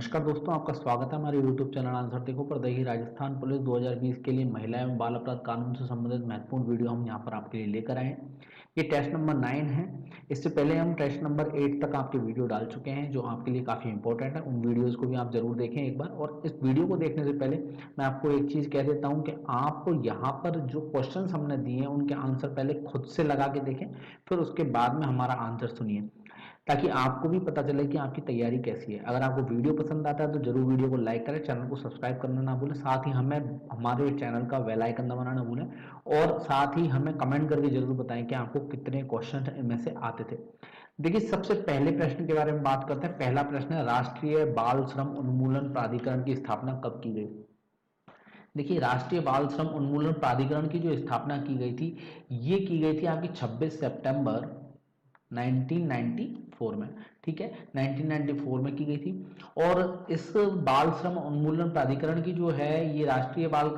नमस्कार दोस्तों, आपका स्वागत है हमारे YouTube चैनल आंसर देखो पर। देखिए, राजस्थान पुलिस 2020 के लिए महिला एवं बाल अपराध कानून से संबंधित महत्वपूर्ण वीडियो हम यहाँ पर आपके लिए लेकर आए हैं। ये टेस्ट नंबर 9 है। इससे पहले हम टेस्ट नंबर 8 तक आपके वीडियो डाल चुके हैं जो आपके लिए काफ़ी इंपॉर्टेंट है। उन वीडियोज़ को भी आप जरूर देखें एक बार। और इस वीडियो को देखने से पहले मैं आपको एक चीज़ कह देता हूँ कि आप यहाँ पर जो क्वेश्चन हमने दिए हैं उनके आंसर पहले खुद से लगा के देखें, फिर उसके बाद में हमारा आंसर सुनिए, ताकि आपको भी पता चले कि आपकी तैयारी कैसी है। अगर आपको वीडियो पसंद आता है तो जरूर वीडियो को लाइक करें, चैनल को सब्सक्राइब करना ना भूलें, साथ ही हमें हमारे चैनल का बेल आइकन दबाना ना भूलें, और साथ ही हमें कमेंट करके जरूर बताएं कि आपको कितने क्वेश्चन इनमें से आते थे। देखिए, सबसे पहले प्रश्न के बारे में बात करते हैं। पहला प्रश्न है, राष्ट्रीय बाल श्रम उन्मूलन प्राधिकरण की स्थापना कब की गई? देखिए, राष्ट्रीय बाल श्रम उन्मूलन प्राधिकरण की जो स्थापना की गई थी, ये की गई थी आपकी 26 सितंबर 1994 में। ठीक है, 1994 में की गई थी। और इस बाल श्रम उन्मूलन प्राधिकरण की जो है, ये राष्ट्रीय बाल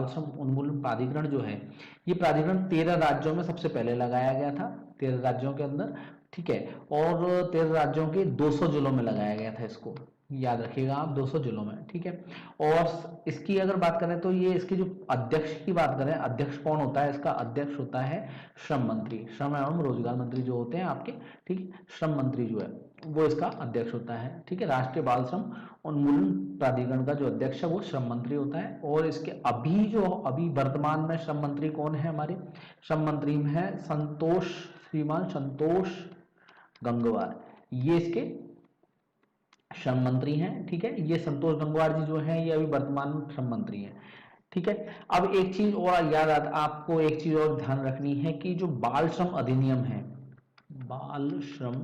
श्रम उन्मूलन प्राधिकरण जो है, ये प्राधिकरण 13 राज्यों में सबसे पहले लगाया गया था, 13 राज्यों के अंदर। ठीक है, और 13 राज्यों के 200 जिलों में लगाया गया था इसको, याद रखिएगा आप, 200 जिलों में। ठीक है, और इसकी अगर बात करें तो ये इसके जो अध्यक्ष की बात करें, अध्यक्ष कौन होता है? इसका अध्यक्ष होता है श्रम मंत्री, श्रम एवं रोजगार मंत्री जो होते हैं आपके। ठीक है, श्रम मंत्री जो है वो इसका अध्यक्ष होता है। ठीक है, राष्ट्रीय बाल श्रम उन्मूलन प्राधिकरण का जो अध्यक्ष है वो श्रम मंत्री होता है। और इसके अभी वर्तमान में श्रम मंत्री कौन है? हमारे श्रम मंत्री में है श्रीमान संतोष गंगवार, ये इसके श्रम मंत्री हैं। ठीक है, ये संतोष गंगवार जी जो हैं ये अभी वर्तमान श्रम मंत्री हैं। ठीक है, अब एक चीज और आपको एक चीज और ध्यान रखनी है कि जो बाल श्रम अधिनियम है, बाल श्रम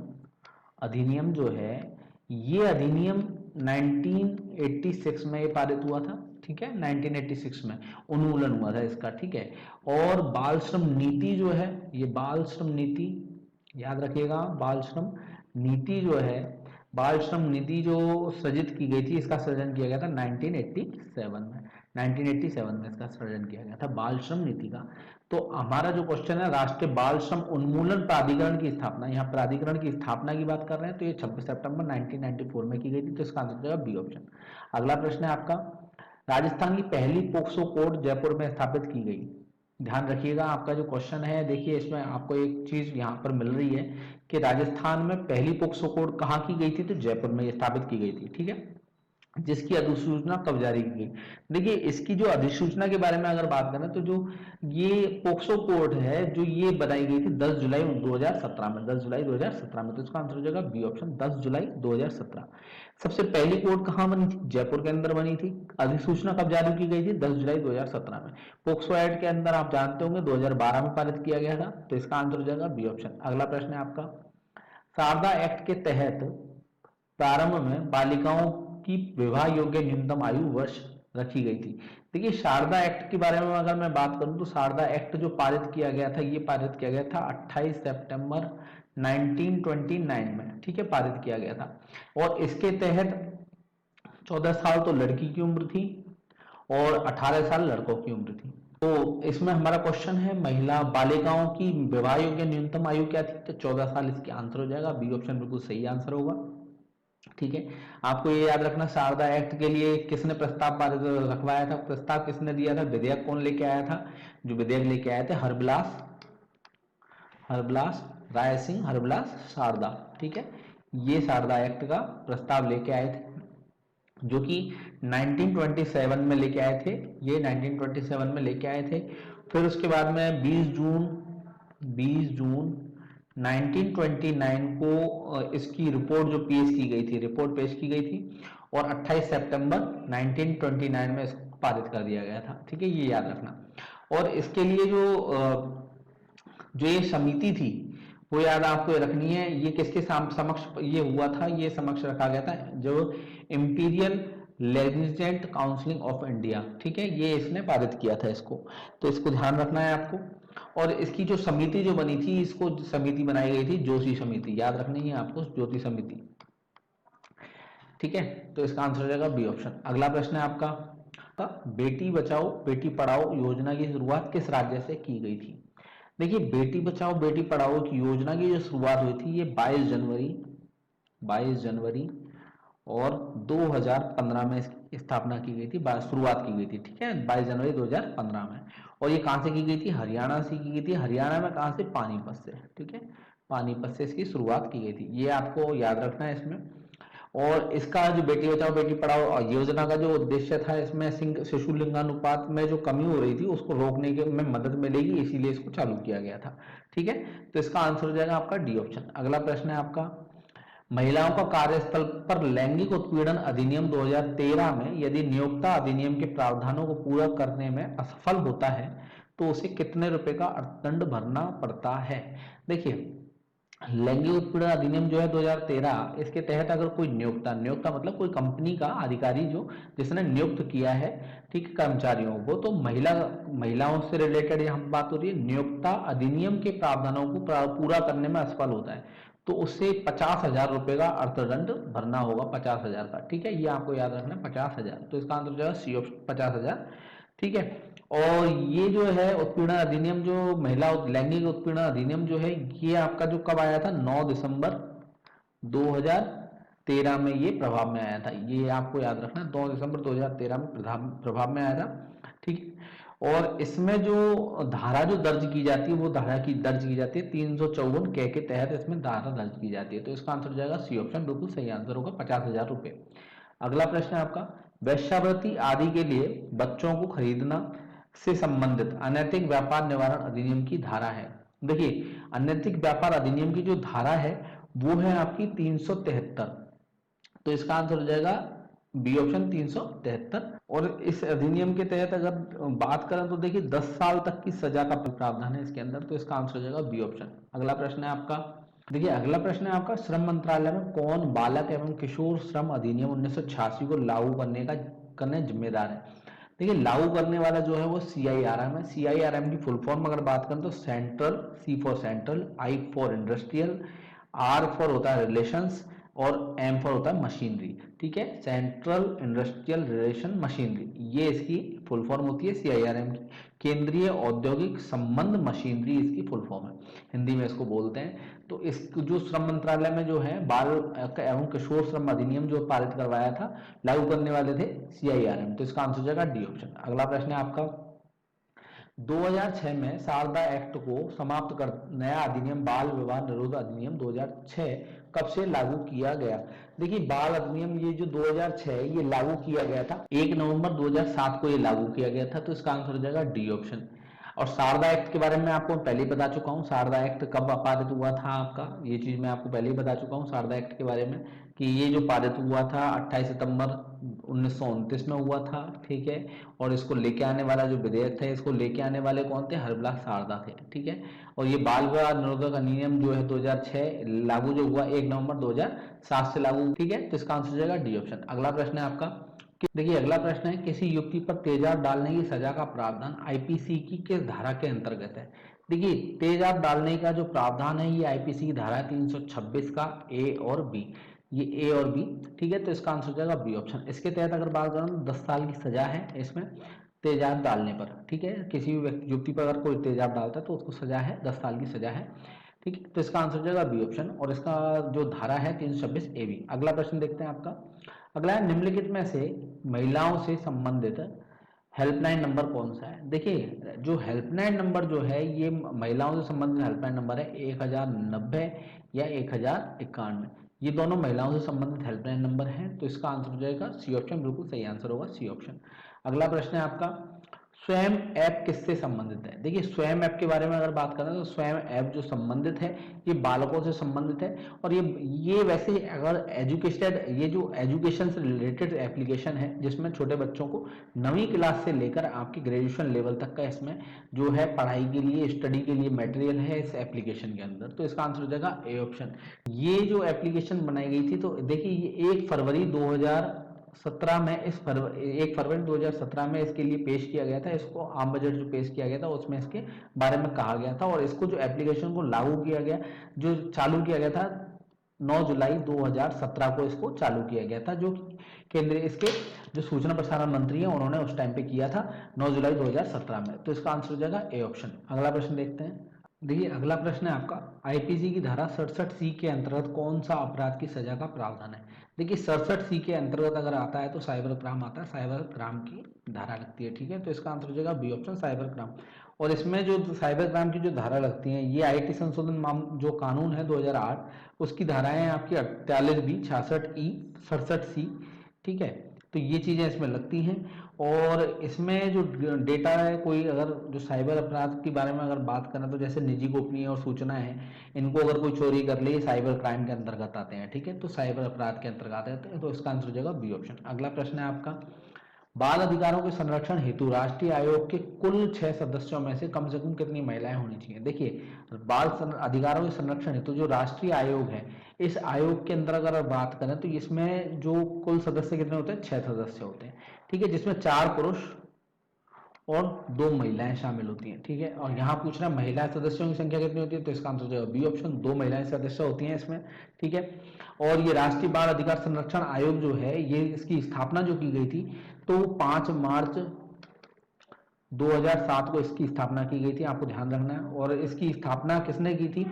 अधिनियम जो है, ये अधिनियम 1986 में ये पारित हुआ था। ठीक है, 1986 में उन्मूलन हुआ था इसका। ठीक है, और बाल श्रम नीति जो है, ये बाल श्रम नीति, याद रखिएगा, बाल श्रम नीति जो है, बाल श्रम नीति जो सृजित की गई थी, इसका सृजन किया गया था 1987 में। 1987 में इसका सृजन किया गया था बाल श्रम नीति का। तो हमारा जो क्वेश्चन है, राष्ट्रीय बाल श्रम उन्मूलन प्राधिकरण की स्थापना, यहाँ प्राधिकरण की स्थापना की बात कर रहे हैं, तो ये 26 सितंबर 1994 में की गई थी, तो इसका आंसर हो जाएगा बी ऑप्शन। अगला प्रश्न है आपका, राजस्थान की पहली पोक्सो कोर्ट जयपुर में स्थापित की गई। ध्यान रखिएगा, आपका जो क्वेश्चन है, देखिए इसमें आपको एक चीज यहाँ पर मिल रही है कि राजस्थान में पहली पोक्सो कोर्ट कहाँ की गई थी? तो जयपुर में स्थापित की गई थी। ठीक है, जिसकी अधिसूचना कब जारी की गई? देखिए, इसकी जो अधिसूचना के बारे में अगर बात करें तो जो ये पोक्सो कोर्ट है, जो ये बनाई गई थी 10 जुलाई 2017 में, 10 जुलाई 2017 में, तो इसका आंसर हो जाएगा बी ऑप्शन, 10 जुलाई 2017। सबसे पहली कोर्ट कहाँ बनी थी? जयपुर के अंदर बनी थी। अधिसूचना कब जारी की गई थी? 10 जुलाई 2017 में। पोक्सो एक्ट के अंदर आप जानते होंगे 2012 में पारित किया गया था, तो इसका आंसर हो जाएगा बी ऑप्शन। अगला प्रश्न है आपका, शारदा एक्ट के तहत प्रारंभ में बालिकाओं की विवाह योग्य न्यूनतम आयु वर्ष रखी गई थी। देखिए, शारदा एक्ट के बारे में अगर मैं बात करूं तो शारदा एक्ट जो पारित किया गया था, ये पारित किया गया था 28 सितंबर 1929 में। ठीक है, पारित किया गया था। और इसके तहत 14 साल तो लड़की की उम्र थी और 18 साल लड़कों की उम्र थी। तो इसमें हमारा क्वेश्चन है, महिला बालिकाओं की विवाह योग्य न्यूनतम आयु क्या थी? तो 14 साल इसकी आंसर हो जाएगा, बी ऑप्शन बिल्कुल सही आंसर होगा। ठीक है, आपको ये याद रखना, शारदा एक्ट के लिए किसने प्रस्ताव पारित रखवाया था? प्रस्ताव किसने दिया था? विधेयक कौन लेके आया था? जो विधेयक लेके आए थे, हरबिलास राय सिंह, हरबिलास शारदा। ठीक है, ये शारदा एक्ट का प्रस्ताव लेके आए थे, जो कि 1927 में लेके आए थे। ये 1927 में लेके आए थे। फिर उसके बाद में 20 जून 1929 को इसकी रिपोर्ट जो पेश की गई थी, रिपोर्ट पेश की गई थी, और 28 सितंबर 1929 में इसको पारित कर दिया गया था। ठीक है, ये याद रखना। और इसके लिए जो ये समिति थी, वो याद आपको रखनी है, ये किसके समक्ष ये हुआ था? ये समक्ष रखा गया था, जो imperial legislative council of India. ठीक है, ये इसने पारित किया था इसको, तो इसको ध्यान रखना है आपको। और इसकी जो समिति जो बनी थी, इसको समिति बनाई गई थी जोशी समिति, याद रखनी है आपको, ज्योति समिति। ठीक है, तो इसका आंसर हो जाएगा बी ऑप्शन। अगला प्रश्न है आपका, बेटी बचाओ बेटी पढ़ाओ योजना की शुरुआत किस राज्य से की गई थी? देखिए, बेटी बचाओ बेटी पढ़ाओ की योजना की जो शुरुआत हुई थी, ये 22 जनवरी और 2015 में इसकी स्थापना की गई थी, शुरुआत की गई थी, ठीक है, 22 जनवरी 2015 में। और ये कहाँ से की गई थी? हरियाणा से की गई थी। हरियाणा में कहाँ से? पानीपत से, ठीक है, पानीपत से इसकी शुरुआत की गई थी, ये आपको याद रखना है इसमें। और इसका जो बेटी बचाओ बेटी पढ़ाओ योजना का जो उद्देश्य था, इसमें शिशु लिंगानुपात में जो कमी हो रही थी उसको रोकने के में मदद मिलेगी, इसीलिए इसको चालू किया गया था, ठीक है। तो इसका आंसर हो जाएगा आपका डी ऑप्शन। अगला प्रश्न है आपका, महिलाओं का कार्यस्थल पर लैंगिक उत्पीड़न अधिनियम 2013 में यदि नियोक्ता अधिनियम के प्रावधानों को पूरा करने में असफल होता है तो उसे कितने रुपए का अर्थदंड भरना पड़ता है? देखिए, लैंगिक उत्पीड़न अधिनियम जो है 2013, इसके तहत अगर कोई नियोक्ता, नियोक्ता मतलब कोई कंपनी का अधिकारी जो जिसने नियुक्त किया है, ठीक है, कर्मचारियों को, तो महिलाओं से रिलेटेड यहाँ बात हो रही है, नियोक्ता अधिनियम के प्रावधानों को पूरा करने में असफल होता है तो उससे 50,000 रुपए का अर्थदंड भरना होगा, 50,000 का, ठीक है, ये आपको याद रखना है, 50,000। तो इसका आंसर जो है सी ऑप्शन, 50,000, ठीक है। और ये जो है उत्पीड़न अधिनियम, जो महिला लैंगिक उत्पीड़न अधिनियम जो है, ये आपका जो कब आया था? 9 दिसंबर 2013 में ये प्रभाव में आया था, ये आपको याद रखना, 9 दिसंबर 2013 में प्रभाव में आया था, ठीक है। और इसमें जो धारा जो दर्ज की जाती है, वो धारा की दर्ज की जाती है 354 के तहत इसमें धारा दर्ज की जाती है। तो इसका आंसर हो जाएगा सी ऑप्शन, बिल्कुल सही आंसर होगा, 50,000 रुपए। अगला प्रश्न है आपका, वेश्यावृत्ति आदि के लिए बच्चों को खरीदना से संबंधित अनैतिक व्यापार निवारण अधिनियम की धारा है। देखिए, अनैतिक व्यापार अधिनियम की जो धारा है वो है आपकी 373। तो इसका आंसर हो जाएगा बी ऑप्शन, 373। और इस अधिनियम के तहत अगर बात करें तो देखिए 10 साल तक की सजा का प्रावधान है इसके अंदर, तो इसका आंसर हो जाएगा बी ऑप्शन। अगला प्रश्न है आपका, देखिए अगला प्रश्न है आपका, श्रम मंत्रालय में कौन बालक एवं किशोर श्रम अधिनियम 1986 को लागू करने जिम्मेदार है? देखिए, लागू करने वाला जो है वो CIRM है। CIRM की फुल फॉर्म अगर बात करें तो central, C for central, I for industrial, R for होता है रिलेशंस और M फॉर होता है मशीनरी, ठीक है, सेंट्रल इंडस्ट्रियल रिलेशन मशीनरी, ये इसकी फुल फॉर्म होती है CIRM की। केंद्रीय औद्योगिक संबंध मशीनरी इसकी फुल फॉर्म है, हिंदी में इसको बोलते हैं। तो इस जो श्रम मंत्रालय में जो है बाल एवं किशोर श्रम अधिनियम जो पारित करवाया था, लागू करने वाले थे CIRM, तो इसका आंसर हो जाएगा डी ऑप्शन। अगला प्रश्न है आपका, 2006 में शारदा एक्ट को समाप्त कर नया अधिनियम बाल विवाह निरोध अधिनियम 2006 कब से लागू किया गया? देखिए, बाल अधिनियम ये जो 2006 ये लागू किया गया था 1 नवंबर 2007 को ये लागू किया गया था, तो इसका आंसर हो जाएगा डी ऑप्शन। और शारदा एक्ट के बारे में आपको पहले ही बता चुका हूँ, शारदा एक्ट कब पारित हुआ था आपका, ये चीज मैं आपको पहले ही बता चुका हूँ शारदा एक्ट के बारे में, कि ये जो पारित हुआ था 28 सितंबर 1929 में हुआ था, ठीक है। और इसको लेके आने वाला जो विधेयक था, इसको लेके आने वाले कौन थे? हरविलास शारदा थे, ठीक है। और ये बाल विवाह निरोधक अधिनियम जो है 2006 लागू जो हुआ 1 नवंबर 2007 से लागू, ठीक है। तो इसका आंसर हो जाएगा डी ऑप्शन। अगला प्रश्न है आपका, देखिए अगला प्रश्न है, किसी युक्ति पर तेजाब डालने की सजा का प्रावधान IPC की किस धारा के अंतर्गत है? देखिए, तेजाब डालने का जो प्रावधान है ये IPC की धारा 326 का A और B, ये A और B, ठीक है। तो इसका आंसर हो जाएगा बी ऑप्शन। इसके तहत अगर बात करें तो 10 साल की सजा है इसमें तेजाब डालने पर, ठीक है। किसी भी युक्ति पर अगर कोई तेजाब डालता है तो उसको सजा है, 10 साल की सजा है, ठीक है। तो इसका आंसर हो जाएगा बी ऑप्शन, और इसका जो धारा है 326 AB। अगला प्रश्न देखते हैं आपका, अगला है, निम्नलिखित में से महिलाओं से संबंधित हेल्पलाइन नंबर कौन सा है? देखिए, जो हेल्पलाइन नंबर जो है ये महिलाओं से संबंधित हेल्पलाइन नंबर है 1090 या 1091, ये दोनों महिलाओं से संबंधित हेल्पलाइन नंबर हैं, तो इसका आंसर हो जाएगा सी ऑप्शन, बिल्कुल सही आंसर होगा सी ऑप्शन। अगला प्रश्न है आपका, स्वयं ऐप किससे संबंधित है? देखिए, स्वयं ऐप के बारे में अगर बात करें तो स्वयं ऐप जो संबंधित है ये बालकों से संबंधित है, और ये वैसे अगर ये जो एजुकेशन से रिलेटेड एप्लीकेशन है जिसमें छोटे बच्चों को 9वीं क्लास से लेकर आपकी ग्रेजुएशन लेवल तक का इसमें जो है पढ़ाई के लिए, स्टडी के लिए मटेरियल है इस एप्लीकेशन के अंदर, तो इसका आंसर हो जाएगा ए ऑप्शन। ये जो एप्लीकेशन बनाई गई थी, तो देखिए ये 1 फरवरी 2017 में 1 फरवरी 2017 में इसके लिए पेश किया गया था, इसको आम बजट जो पेश किया गया था उसमें इसके बारे में कहा गया था, और इसको जो एप्लीकेशन को लागू किया गया, जो चालू किया गया था 9 जुलाई 2017 को इसको चालू किया गया था, जो केंद्रीय इसके जो सूचना प्रसारण मंत्री हैं उन्होंने उस टाइम पे किया था 9 जुलाई 2017 में, तो इसका आंसर हो जाएगा ए ऑप्शन। अगला प्रश्न देखते हैं, देखिए अगला प्रश्न है आपका, IPC की धारा 67C के अंतर्गत कौन सा अपराध की सजा का प्रावधान है? देखिए 67C के अंतर्गत अगर आता है तो साइबर क्राइम आता है, साइबर क्राइम की धारा लगती है, ठीक है। तो इसका आंसर हो जाएगा बी ऑप्शन, साइबर क्राइम। और इसमें जो साइबर क्राइम की जो धारा लगती है, ये आईटी संशोधन जो कानून है 2008, उसकी धाराएं हैं आपकी 48B, 66E, 67C, ठीक है। तो ये चीज़ें इसमें लगती हैं। और इसमें जो डेटा है, कोई अगर जो साइबर अपराध के बारे में अगर बात करें तो जैसे निजी गोपनीय और सूचनाएं हैं, इनको अगर कोई चोरी कर ले, साइबर क्राइम के अंतर्गत आते हैं, ठीक है। तो साइबर अपराध के अंतर्गत आते हैं, तो इसका आंसर हो जाएगा बी ऑप्शन। अगला प्रश्न है आपका, बाल अधिकारों के संरक्षण हेतु राष्ट्रीय आयोग के कुल 6 सदस्यों में से कम कितनी महिलाएं होनी चाहिए। देखिए अधिकारों के संरक्षण हेतु जो राष्ट्रीय आयोग है, इस आयोग के अंदर अगर बात करें तो इसमें जो कुल सदस्य कितने होते हैं, 6 सदस्य होते हैं, ठीक है, जिसमें 4 पुरुष और 2 महिलाएं शामिल होती हैं, ठीक है। और यहाँ पूछ रहा है महिला सदस्यों की संख्या कितनी होती है, तो इसका आंसर हो जाएगा बी ऑप्शन, 2 महिलाएं सदस्य होती हैं इसमें, ठीक है। और ये राष्ट्रीय बाल अधिकार संरक्षण आयोग जो है, ये इसकी स्थापना जो की गई थी, तो 5 मार्च 2007 को इसकी स्थापना की गई थी, आपको ध्यान रखना है। और इसकी स्थापना किसने की थी,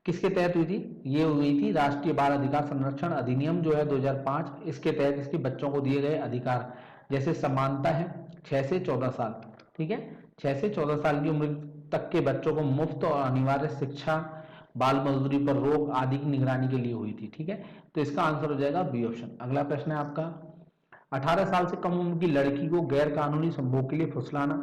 किसके तहत हुई थी, ये हुई थी राष्ट्रीय बाल अधिकार संरक्षण अधिनियम जो है 2005, इसके तहत इसके बच्चों को दिए गए अधिकार, जैसे समानता है 6 से 14 साल, ठीक है, 6 से 14 साल की उम्र तक के बच्चों को मुफ्त और अनिवार्य शिक्षा, बाल मजदूरी पर रोक आदि की निगरानी के लिए हुई थी, ठीक है। तो इसका आंसर हो जाएगा बी ऑप्शन। अगला प्रश्न है आपका, 18 साल से कम उम्र की लड़की को गैर कानूनी संभोग के लिए फुसलाना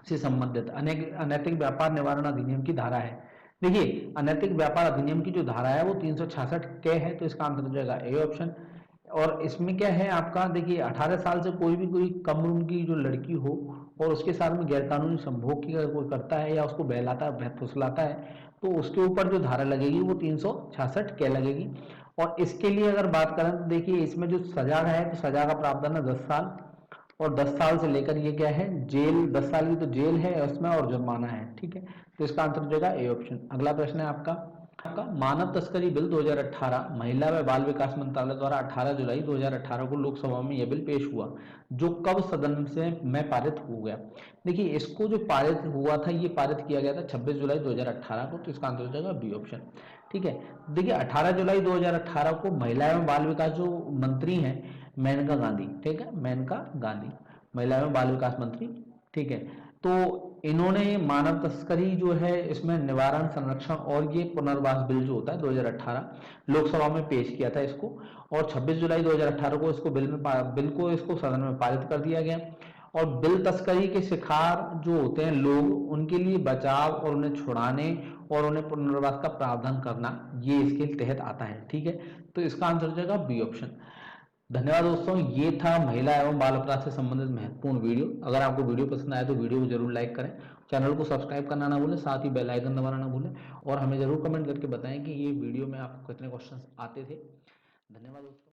से संबंधित अनैतिक व्यापार निवारण अधिनियम की धारा है। देखिए अनैतिक व्यापार अधिनियम की जो धारा है वो 366 के है, तो इसका आंसर हो जाएगा ए ऑप्शन। और इसमें क्या है आपका, देखिए 18 साल से कोई कम उम्र की जो लड़की हो और उसके साथ में गैरकानूनी संभोग की अगर कोई करता है या उसको बहलाता है, फुसलाता है, तो उसके ऊपर जो धारा लगेगी वो 366 के लगेगी। और इसके लिए अगर बात करें तो देखिए इसमें जो सजा है, तो सजा का प्रावधान है 10 साल, और 10 साल से लेकर ये क्या है, जेल, 10 साल की तो जेल है उसमें, और जुर्माना है, ठीक है। तो इसका आंसर हो जाएगा ए ऑप्शन। अगला प्रश्न है आपका मानव तस्करी बिल 2018 महिला व बाल विकास मंत्रालय द्वारा 18 जुलाई 2018 को लोकसभा में यह बिल पेश हुआ, जो कब सदन से में पारित हो गया। देखिए इसको जो पारित हुआ था, ये पारित किया गया था 26 जुलाई 2018 को, तो इसका आंसर हो जाएगा बी ऑप्शन, ठीक है। देखिए 18 जुलाई 2018 को महिला एवं बाल विकास जो मंत्री हैं मेनका गांधी, ठीक है, मेनका गांधी महिला एवं बाल विकास मंत्री, ठीक है। तो इन्होंने मानव तस्करी जो है इसमें निवारण, संरक्षण और ये पुनर्वास बिल जो होता है 2018 लोकसभा में पेश किया था इसको, और 26 जुलाई 2018 को इसको बिल को इसको सदन में पारित कर दिया गया। और बिल तस्करी के शिकार जो होते हैं लोग, उनके लिए बचाव और उन्हें छुड़ाने और उन्हें पुनर्वास का प्रावधान करना, ये इसके तहत आता है, ठीक है। तो इसका आंसर हो जाएगा बी ऑप्शन। धन्यवाद दोस्तों, ये था महिला एवं बाल अपराध से संबंधित महत्वपूर्ण वीडियो। अगर आपको वीडियो पसंद आए तो वीडियो को जरूर लाइक करें, चैनल को सब्सक्राइब करना ना भूलें, साथ ही बेल आइकन दबाना ना भूलें, और हमें जरूर कमेंट करके बताएं कि ये वीडियो में आपको कितने क्वेश्चंस आते थे। धन्यवाद दोस्तों।